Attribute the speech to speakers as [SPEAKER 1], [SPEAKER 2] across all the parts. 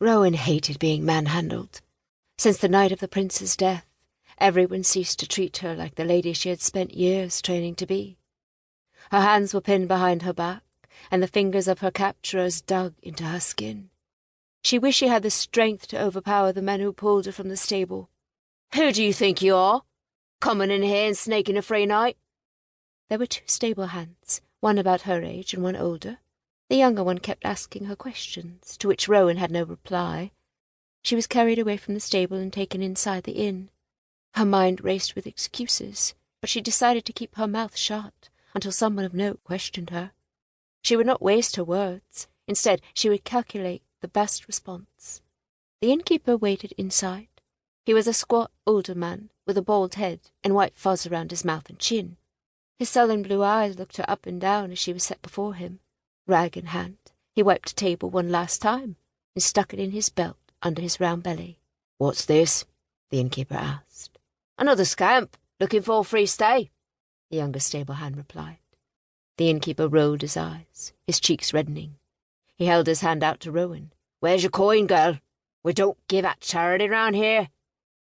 [SPEAKER 1] Rowen hated being manhandled. Since the night of the prince's death, everyone ceased to treat her like the lady she had spent years training to be. Her hands were pinned behind her back, and the fingers of her capturers dug into her skin. She wished she had the strength to overpower the men who pulled her from the stable. "Who do you think you are? Coming in here and snaking a free night?" There were 2 stable hands, one about her age and one older. The younger one kept asking her questions, to which Rowen had no reply. She was carried away from the stable and taken inside the inn. Her mind raced with excuses, but she decided to keep her mouth shut until someone of note questioned her. She would not waste her words. Instead, she would calculate the best response. The innkeeper waited inside. He was a squat, older man with a bald head and white fuzz around his mouth and chin. His sullen blue eyes looked her up and down as she was set before him. Rag in hand, he wiped the table one last time and stuck it in his belt under his round belly. "What's this?" the innkeeper asked. "Another scamp, looking for a free stay," the younger stable hand replied. The innkeeper rolled his eyes, his cheeks reddening. He held his hand out to Rowen. "Where's your coin, girl? We don't give out charity round here."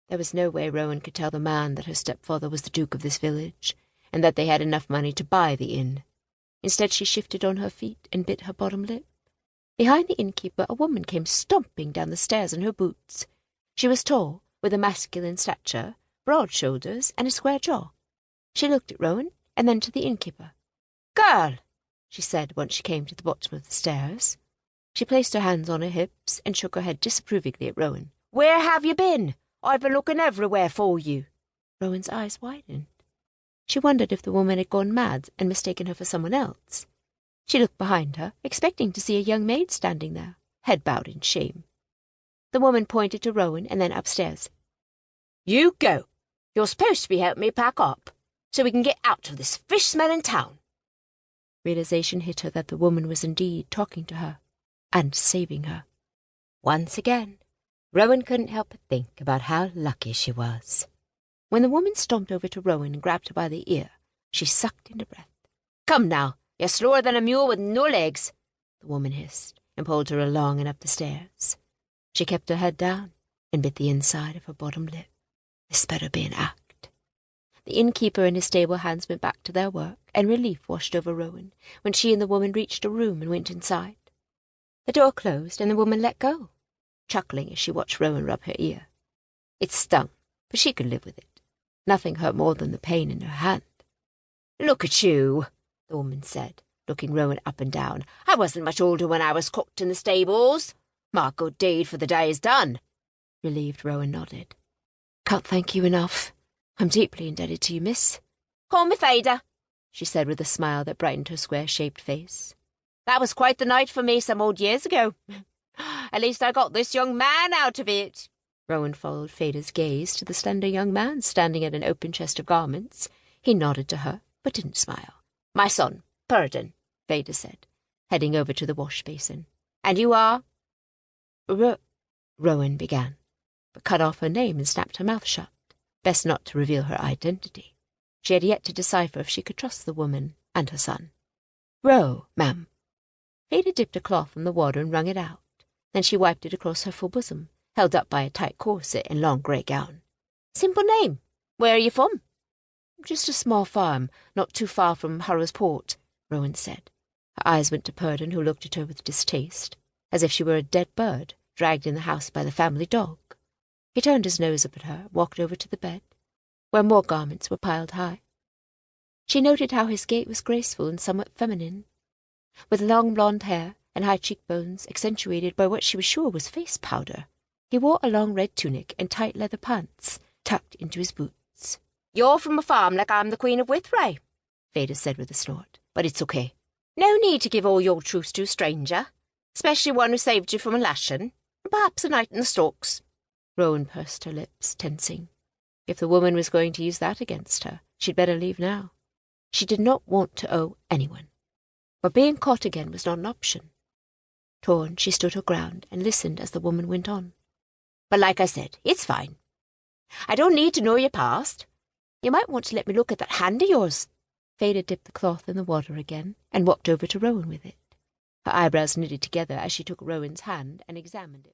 [SPEAKER 1] There was no way Rowen could tell the man that her stepfather was the duke of this village, and that they had enough money to buy the inn. Instead, she shifted on her feet and bit her bottom lip. Behind the innkeeper, a woman came stomping down the stairs in her boots. She was tall, with a masculine stature, broad shoulders, and a square jaw. She looked at Rowen and then to the innkeeper. "Girl," she said once she came to the bottom of the stairs. She placed her hands on her hips and shook her head disapprovingly at Rowen. "Where have you been? I've been looking everywhere for you." Rowen's eyes widened. She wondered if the woman had gone mad and mistaken her for someone else. She looked behind her, expecting to see a young maid standing there, head bowed in shame. The woman pointed to Rowen and then upstairs. "You go. You're supposed to be helping me pack up, so we can get out of this fish-smelling town." Realization hit her that the woman was indeed talking to her and saving her. Once again, Rowen couldn't help but think about how lucky she was. When the woman stomped over to Rowen and grabbed her by the ear, she sucked in a breath. "Come now, you're slower than a mule with no legs," the woman hissed, and pulled her along and up the stairs. She kept her head down and bit the inside of her bottom lip. This better be an act. The innkeeper and his stable hands went back to their work, and relief washed over Rowen when she and the woman reached a room and went inside. The door closed and the woman let go, chuckling as she watched Rowen rub her ear. It stung, but she could live with it. Nothing hurt more than the pain in her hand. "Look at you," the woman said, looking Rowen up and down. "I wasn't much older when I was cooked in the stables. My good deed for the day is done." Relieved, Rowen nodded. "Can't thank you enough. I'm deeply indebted to you, miss." "Call me Fada," she said with a smile that brightened her square-shaped face. "That was quite the night for me some old years ago. At least I got this young man out of it." Rowen followed Fada's gaze to the slender young man standing at an open chest of garments. He nodded to her, but didn't smile. "My son, Purdon," Fada said, heading over to the wash basin. "And you are—" Rowen began, but cut off her name and snapped her mouth shut. Best not to reveal her identity. She had yet to decipher if she could trust the woman and her son. "Ma'am." Fada dipped a cloth in the water and wrung it out. Then she wiped it across her full bosom, held up by a tight corset and long grey gown. "Simple name. Where are you from?" "Just a small farm, not too far from Harrow's Port," Rowen said. Her eyes went to Purdon, who looked at her with distaste, as if she were a dead bird dragged in the house by the family dog. He turned his nose up at her and walked over to the bed, where more garments were piled high. She noted how his gait was graceful and somewhat feminine, with long blonde hair and high cheekbones accentuated by what she was sure was face powder. He wore a long red tunic and tight leather pants tucked into his boots. "You're from a farm like I'm the Queen of Withrae," Fada said with a snort, "but it's okay. No need to give all your truths to a stranger, especially one who saved you from a lashing, and perhaps a night in the stocks." Rowen pursed her lips, tensing. If the woman was going to use that against her, she'd better leave now. She did not want to owe anyone, but being caught again was not an option. Torn, she stood her ground and listened as the woman went on. "But like I said, it's fine. I don't need to know your past. You might want to let me look at that hand of yours." Fada dipped the cloth in the water again and walked over to Rowen with it. Her eyebrows knitted together as she took Rowen's hand and examined it.